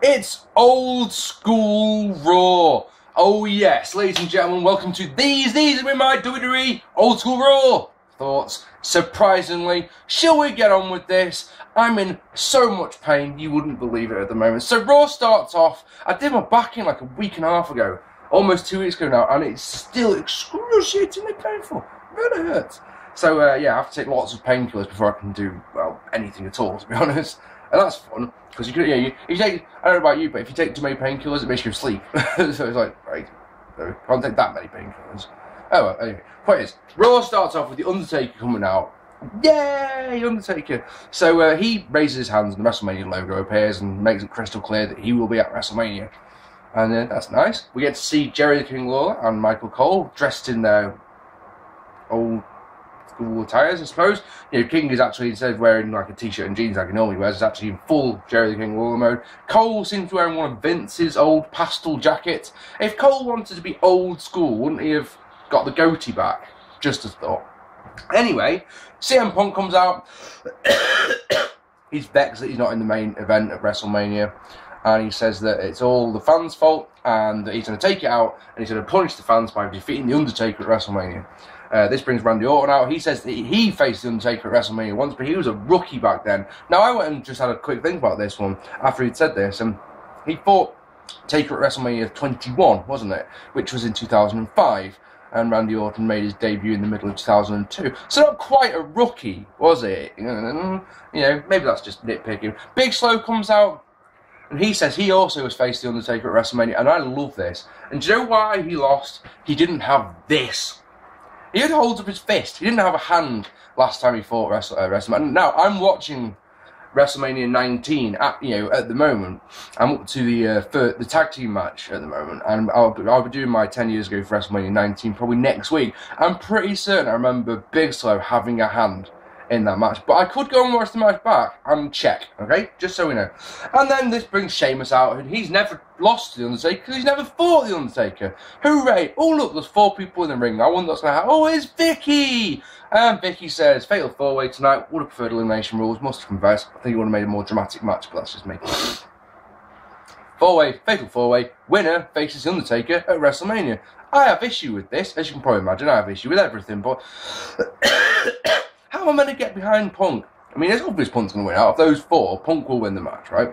It's old school Raw. Oh yes, ladies and gentlemen, welcome to these have been my WWE old school Raw thoughts. Surprisingly, shall we get on with this? I'm in so much pain, you wouldn't believe it at the moment. So Raw starts off, I did my back in like a week and a half ago, almost 2 weeks ago now, and it's still excruciatingly painful. It really hurts. So yeah, I have to take lots of painkillers before I can do, well, anything at all, to be honest. And that's fun, because you could, if you take, I don't know about you, but if you take too many painkillers, it makes you sleep. So it's like, right, so you can't take that many painkillers. Oh well, anyway, point is, Raw starts off with The Undertaker coming out. Yay, Undertaker! So he raises his hands and the WrestleMania logo appears and makes it crystal clear that he will be at WrestleMania. And that's nice. We get to see Jerry the King Lawler and Michael Cole dressed in their old school attires, I suppose. King is actually, instead of wearing like a t-shirt and jeans like he normally wears, is actually in full Jerry the King Lawler mode. Cole seems to be wearing one of Vince's old pastel jackets. If Cole wanted to be old school, wouldn't he have got the goatee back? Just as thought. Anyway, CM Punk comes out. He's vexed that he's not in the main event of WrestleMania. And he says that it's all the fans' fault and that he's going to take it out and he's going to punish the fans by defeating The Undertaker at WrestleMania. This brings Randy Orton out. He says that he faced The Undertaker at WrestleMania once, but he was a rookie back then. Now, I went and just had a quick think about this one after he'd said this, and he fought Taker at WrestleMania 21, wasn't it? Which was in 2005, and Randy Orton made his debut in the middle of 2002. So not quite a rookie, was it? Maybe that's just nitpicking. Big Slow comes out, and he says he also has faced The Undertaker at WrestleMania, and I love this. And do you know why he lost? He didn't have this. He had holds up his fist. He didn't have a hand last time he fought WrestleMania. Now, I'm watching WrestleMania 19 at the moment. I'm up to the tag team match at the moment, and I'll be doing my 10 years ago for WrestleMania 19 probably next week. I'm pretty certain I remember Big Slow having a hand in that match, but I could go and watch the match back and check, okay? Just so we know. And then this brings Sheamus out, and he's never lost to The Undertaker because he's never fought The Undertaker. Hooray! Oh look, there's 4 people in the ring. I wonder what's going to happen. Oh, it's Vicky! And Vicky says, fatal 4-way tonight. Would have preferred elimination rules, must confess. I think he would have made a more dramatic match, but that's just me. 4-way, fatal 4-way, winner faces The Undertaker at WrestleMania. I have issue with this, as you can probably imagine. I have issue with everything, but how am I meant to get behind Punk? I mean, it's obvious Punk's going to win. Out of those 4, Punk will win the match, right?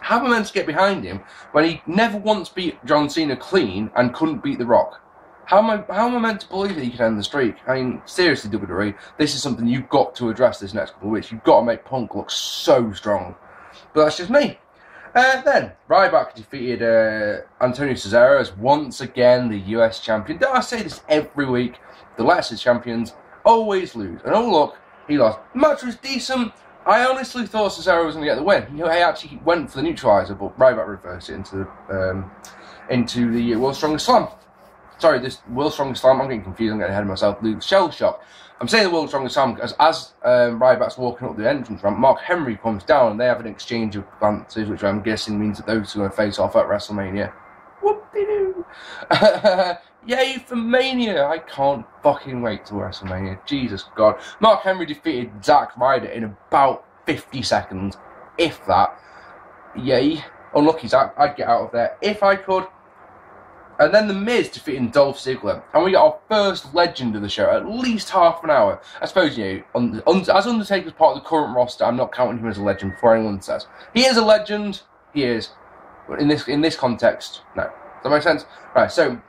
How am I meant to get behind him when he never once beat John Cena clean and couldn't beat The Rock? How am I meant to believe that he can end the streak? I mean, seriously, WWE, this is something you've got to address this next couple of weeks. You've got to make Punk look so strong. But that's just me. Then, Ryback defeated Antonio Cesaro as once again the US champion. Don't I say this every week? The lesser champions always lose. And oh look, he lost. The match was decent. I honestly thought Cesaro was going to get the win. He actually went for the neutralizer, but Ryback reversed it into the World's Strongest Slam. Sorry, this World's Strongest Slam, I'm getting confused, I'm getting ahead of myself. Shell Shock. I'm saying the World's Strongest Slam because as Ryback's walking up the entrance ramp, Mark Henry comes down and they have an exchange of glances, which I'm guessing means that those two are going to face off at WrestleMania. Whoop-de-doo. Yay for Mania! I can't fucking wait till WrestleMania. Jesus God. Mark Henry defeated Zack Ryder in about 50 seconds. If that. Yay. Unlucky Zack. I'd get out of there if I could. And then The Miz defeating Dolph Ziggler. And we got our first legend of the show, at least half an hour. I suppose, as Undertaker's part of the current roster, I'm not counting him as a legend before anyone says. He is a legend. He is. But in this context, no. Does that make sense? Right, so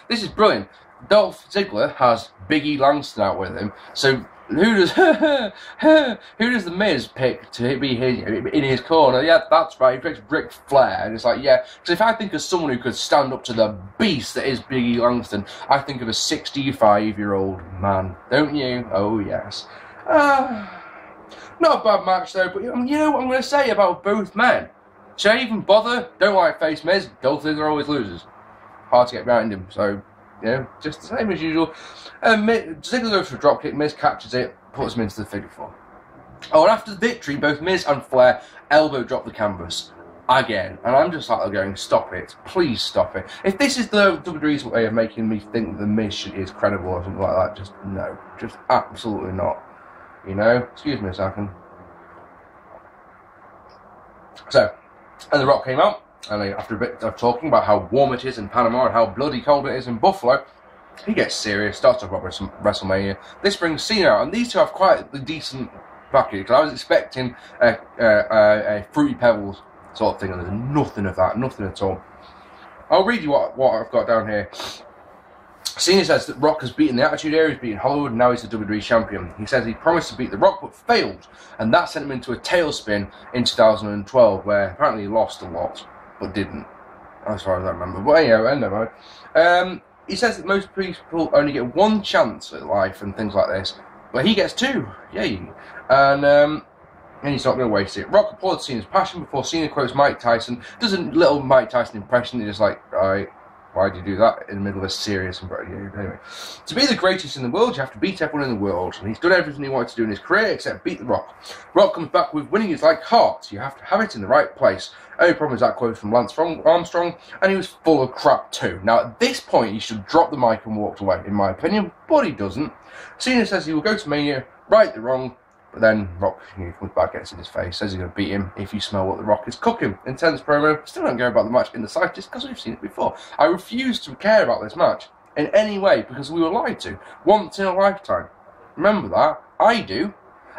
this is brilliant. Dolph Ziggler has Big E Langston out with him. So who does the Miz pick to be in his corner? Yeah, that's right. He picks Ric Flair, and it's like, yeah. Because if I think of someone who could stand up to the beast that is Big E Langston, I think of a 65-year-old man, don't you? Oh yes. Not a bad match though. But you know what I'm going to say about both men? Should I even bother? Don't like face Miz. Dolph Ziggler always loses. Hard to get behind him, so, just the same as usual. Ziggler goes for a dropkick, Miz catches it, puts him into the figure 4. Oh, and after the victory, both Miz and Flair elbow drop the canvas. Again. And I'm just like going, stop it. Please stop it. If this is the WWE's way of making me think that the Miz is credible or something like that, just no. Just absolutely not. Excuse me a second. So, And The Rock came out, and after a bit of talking about how warm it is in Panama and how bloody cold it is in Buffalo, he gets serious, starts talking about WrestleMania. This brings Cena out, and these two have quite a decent package, because I was expecting a Fruity Pebbles sort of thing, and there's nothing of that, nothing at all. I'll read you what I've got down here. Cena says that Rock has beaten the Attitude Era, he's beaten Hollywood, and now he's the WWE champion. He says he promised to beat The Rock, but failed, and that sent him into a tailspin in 2012, where apparently he lost a lot, but didn't, as far as I remember. But anyway, he says that most people only get one chance at life and things like this, but he gets two, yay. And he's not going to waste it. Rock applauded Cena's passion before Cena quotes Mike Tyson, does a little Mike Tyson impression, he's just like, alright, why'd you do that in the middle of a serious... Anyway, to be the greatest in the world, you have to beat everyone in the world. And he's done everything he wanted to do in his career except beat The Rock. Rock comes back with winning is like heart. You have to have it in the right place. Only problem is that quote from Lance Armstrong, and he was full of crap too. Now, at this point, he should have dropped the mic and walked away, in my opinion, but he doesn't. Cena says he will go to Mania, right the wrong, but then Rock comes back, gets in his face, says he's going to beat him if you smell what The Rock is cooking. Intense promo. Still don't care about the match in the slightest because we've seen it before. I refuse to care about this match in any way because we were lied to once in a lifetime. Remember that? I do.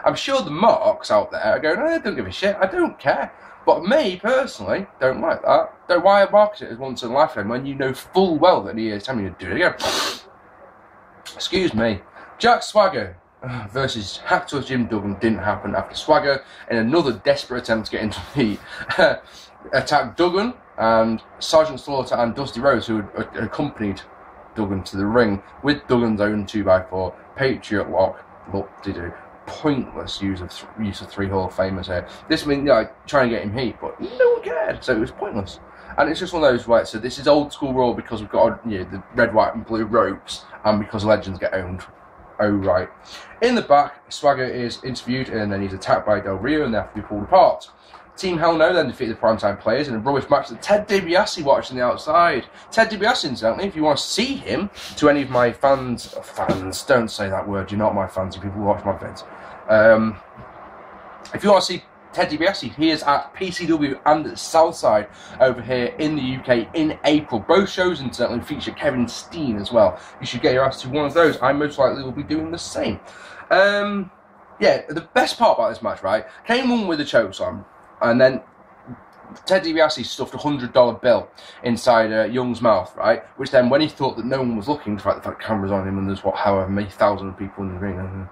I'm sure the marks out there are going, I don't give a shit, I don't care. But me, personally, don't like that. Don't why market it as once in a lifetime when you know full well that he is telling you to do it again. Excuse me. Jack Swagger versus Hacksaw Jim Duggan didn't happen after Swagger, in another desperate attempt to get into the heat, attacked Duggan and Sergeant Slaughter and Dusty Rhodes, who had accompanied Duggan to the ring with Duggan's own 2x4 Patriot Lock. Whoop-de-doo. Pointless use of three Hall of Famers here. This means like trying to get him heat, but no one cared, so it was pointless. And it's just one of those, right? So this is old school Raw because we've got the red, white, and blue ropes, and because legends get owned. Oh, right. In the back, Swagger is interviewed and then he's attacked by Del Rio and they have to be pulled apart. Team Hell No then defeated the Primetime Players in a rubbish match that Ted DiBiase watched on the outside. Ted DiBiase, incidentally, if you want to see him, to any of my fans, don't say that word, you're not my fans, you people who watch my vids. If you want to see Ted DiBiase, he is at PCW and at Southside over here in the UK in April. Both shows incidentally feature Kevin Steen as well. You should get your ass to one of those. I most likely will be doing the same. Yeah, the best part about this match, right, Kane won with a chokeslam, and then Ted DiBiase stuffed a $100 bill inside Young's mouth, right, which then when he thought that no one was looking, the fact that cameras on him and there's however many thousand people in the ring,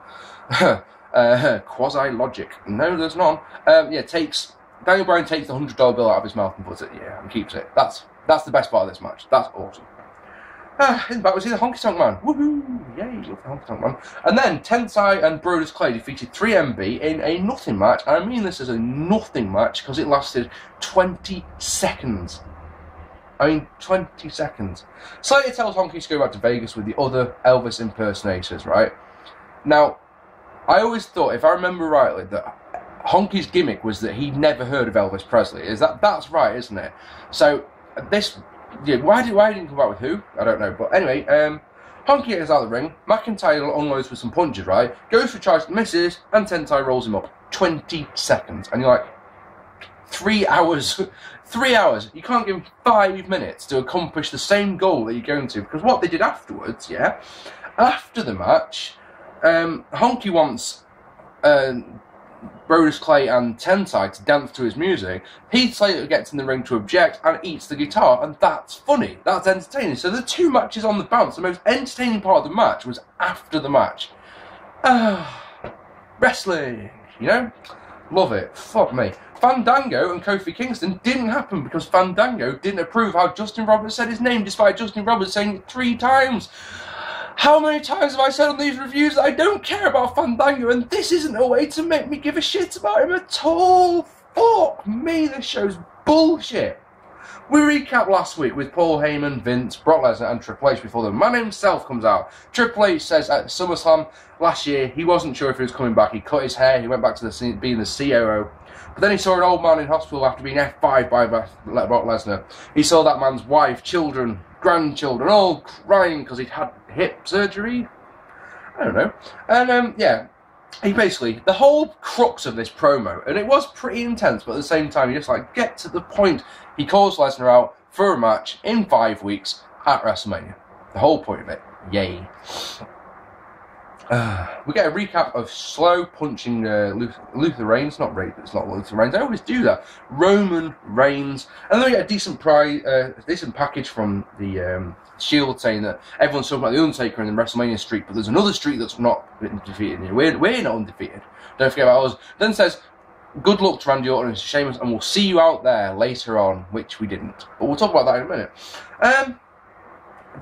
quasi-logic. No, there's none. Daniel Bryan takes the $100 bill out of his mouth and puts it, and keeps it. That's the best part of this match. That's awesome. In the back, we see the Honky Tonk Man. Woohoo! Yay, love the Honky Tonk Man. And then Tensai and Brodus Clay defeated 3MB in a nothing match. I mean this is a nothing match because it lasted 20 seconds. 20 seconds. Slater tells Honky to go back to Vegas with the other Elvis impersonators, right? Now, I always thought, if I remember rightly, that Honky's gimmick was that he'd never heard of Elvis Presley. That's right, isn't it? So this, why didn't he come back with who? I don't know. But anyway, Honky is out of the ring. McIntyre unloads with some punches, right? Goes for a charge, misses, and Tensai rolls him up. 20 seconds, and you're like, 3 hours. 3 hours. You can't give him 5 minutes to accomplish the same goal that you're going to. Because what they did afterwards, after the match, Honky wants Brodus Clay and Tensai to dance to his music. Heath Slater gets in the ring to object and eats the guitar, and that's funny. That's entertaining. So the two matches on the bounce, the most entertaining part of the match was after the match. Wrestling, Love it. Fuck me. Fandango and Kofi Kingston didn't happen because Fandango didn't approve how Justin Roberts said his name, despite Justin Roberts saying it 3 times. How many times have I said on these reviews that I don't care about Fandango, and this isn't a way to make me give a shit about him at all? Fuck me, this show's bullshit. We recapped last week with Paul Heyman, Vince, Brock Lesnar and Triple H before the man himself comes out. Triple H says at SummerSlam last year he wasn't sure if he was coming back. He cut his hair, he went back to being the COO. But then he saw an old man in hospital after being F5 by Brock Lesnar. He saw that man's wife, children, grandchildren, all crying because he'd had hip surgery. I don't know. And, he basically, the whole crux of this promo, and it was pretty intense, but at the same time, you just like get to the point. He calls Lesnar out for a match in 5 weeks at WrestleMania. The whole point of it. Yay. We get a recap of slow punching Luther Reigns, not Reigns, it's not Luther Reigns, I always do that, Roman Reigns, and then we get a decent package from the Shield saying that everyone's talking about the Undertaker and the WrestleMania streak, but there's another streak that's not been defeated here. We're not undefeated, don't forget about us. Then says, good luck to Randy Orton and Sheamus, and we'll see you out there later on, which we didn't, but we'll talk about that in a minute.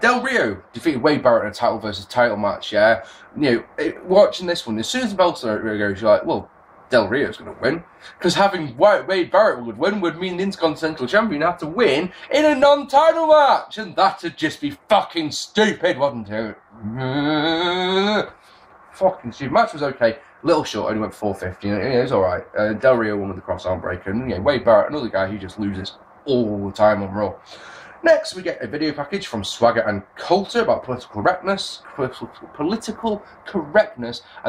Del Rio defeated Wade Barrett in a title versus title match, yeah. You know, watching this one, as soon as the bell goes, you're like, well, Del Rio's going to win. Because having Wade Barrett would win would mean the Intercontinental Champion had to win in a non-title match. And that'd just be fucking stupid, wouldn't it? Fucking stupid. Match was okay. Little short, only went 450. It was alright. Del Rio won with the cross-arm breaker. And Wade Barrett, another guy who just loses all the time on Raw. Next, we get a video package from Swagger and Coulter about political correctness and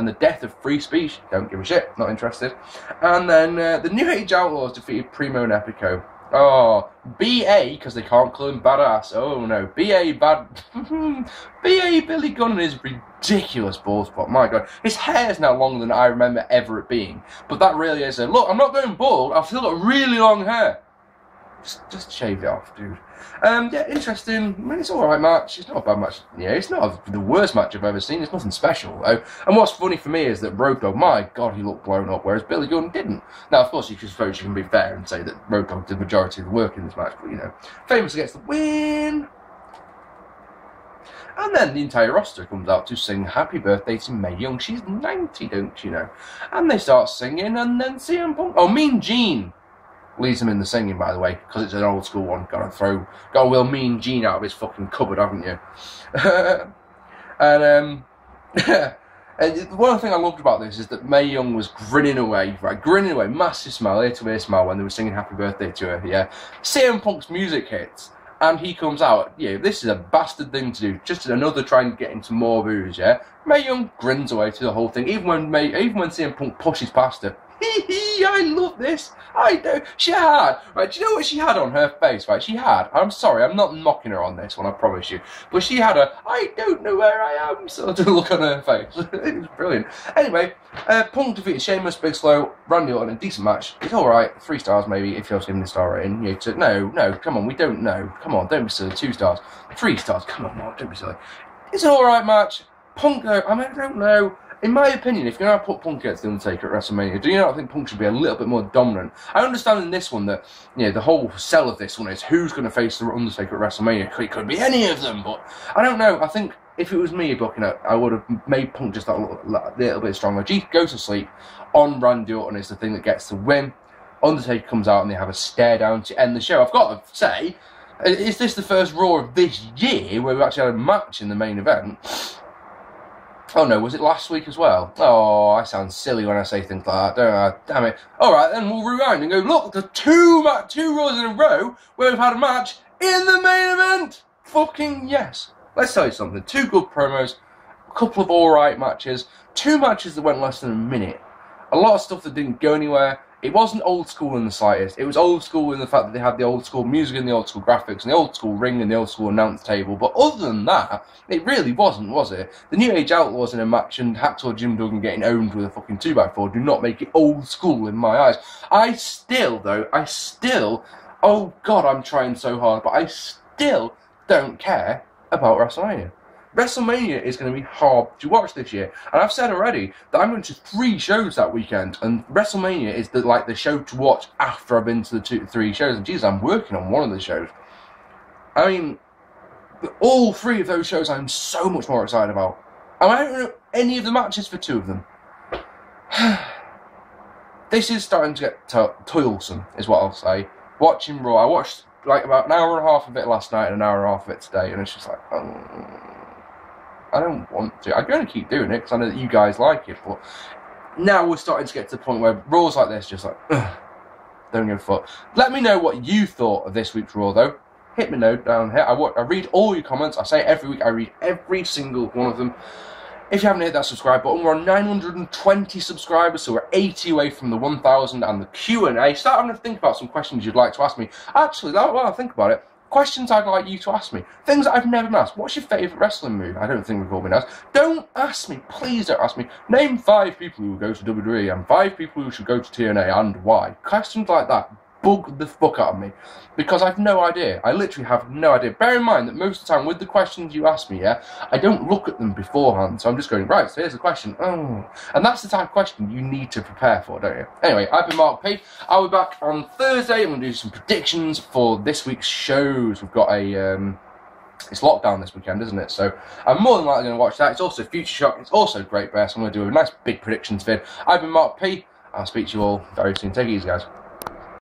the death of free speech. Don't give a shit, not interested. And then the New Age Outlaws defeated Primo and Epico. Oh, BA, because they can't call him badass. Oh no, BA Billy Gunn and his ridiculous bald spot. My god, his hair is now longer than I remember ever it being. But that really is a look. I'm not going bald. I've still got really long hair. Just shave it off, dude. Yeah, interesting. I mean, it's an alright match. It's not a bad match. Yeah, it's not the worst match I've ever seen. It's nothing special, though. And what's funny for me is that Road Dogg, my god, he looked blown up, whereas Billy Gunn didn't. Now, of course, you suppose you can be fair and say that Road Dogg did the majority of the work in this match, but, you know, Famous gets the win. And then the entire roster comes out to sing Happy Birthday to Mae Young. She's 90, don't you know? And they start singing, and then CM Punk... Oh, Mean Gene leads them in the singing, by the way, because it's an old school one. Gotta will Mean Gene out of his fucking cupboard, haven't you? and one thing I loved about this is that Mae Young was grinning away, massive smile, ear-to-ear smile when they were singing Happy Birthday to her, yeah. CM Punk's music hits, and he comes out, yeah, this is a bastard thing to do, just another trying to get into more booze, yeah. Mae Young grins away to the whole thing, even when CM Punk pushes past her. I love this. I do. She had, right, do you know what she had on her face, right? She had, I'm sorry, I'm not mocking her on this one, I promise you, but she had a, I don't know where I am sort of look on her face. It was brilliant. Anyway, Punk defeated Sheamus, Big Slow, Randy Orton, a decent match. It's alright, 3 stars maybe, if you're giving the star rating. You know, no, come on, we don't know. Come on, don't be silly, 2 stars. 3 stars, come on, Mark, don't be silly. It's an alright match. Punk, though, I mean, I don't know. In my opinion, if you're going to put Punk against The Undertaker at WrestleMania, do you not think Punk should be a little bit more dominant? I understand in this one that, you know, the whole sell of this one is who's going to face The Undertaker at WrestleMania. It could be any of them, but I don't know. I think if it was me booking it, I would have made Punk just that little bit stronger. Go to sleep on Randy Orton is the thing that gets the win. Undertaker comes out and they have a stare down to end the show. I've got to say, is this the first Raw of this year where we actually had a match in the main event? Oh no, was it last week as well? Oh, I sound silly when I say things like that, don't I? Damn it. Alright, then we'll rewind and go, look, the two Raws in a row where we've had a match in the main event! Fucking yes. Let's tell you something. 2 good promos, a couple of alright matches, 2 matches that went less than a minute, a lot of stuff that didn't go anywhere. It wasn't old school in the slightest. It was old school in the fact that they had the old school music and the old school graphics and the old school ring and the old school announce table. But other than that, it really wasn't, was it? The New Age Outlaws in a match and Hacksaw Jim Duggan getting owned with a fucking 2x4 do not make it old school in my eyes. I still, oh God, I'm trying so hard, but I still don't care about WrestleMania. WrestleMania is going to be hard to watch this year, and I've said already that I'm going to 3 shows that weekend, and WrestleMania is the show to watch after I've been to the 3 shows, and Jesus, I'm working on one of the shows. I mean, all 3 of those shows I'm so much more excited about, and I don't know any of the matches for 2 of them. This is starting to get toilsome, is what I'll say. Watching Raw, I watched like about an hour and a half of it last night and an hour and a half of it today, and it's just like, I don't want to. I'm going to keep doing it because I know that you guys like it, but now we're starting to get to the point where Raws like this just like, don't give a fuck. Let me know what you thought of this week's Raw, though. Hit me know down here. I read all your comments. I say it every week. I read every single one of them. If you haven't hit that subscribe button, we're on 920 subscribers, so we're 80 away from the 1,000 and the Q&A. Start having to think about some questions you'd like to ask me. Actually, while I think about it, questions I'd like you to ask me. Things that I've never been asked. What's your favourite wrestling move? I don't think we've all been asked. Don't ask me. Please don't ask me. Name 5 people who will go to WWE and 5 people who should go to TNA and why. Questions like that bug the fuck out of me, because I've no idea. I literally have no idea. Bear in mind that most of the time with the questions you ask me, yeah, I don't look at them beforehand, so I'm just going, right, so here's the question. Oh, and that's the type of question you need to prepare for, don't you? Anyway, I've been Mark P. I'll be back on Thursday. I'm going to do some predictions for this week's shows. We've got a it's lockdown this weekend, isn't it? So I'm more than likely going to watch that. It's also Future Shock. It's also Great Bear, so I'm going to do a nice big predictions vid. I've been Mark P. I'll speak to you all very soon. Take it easy, guys.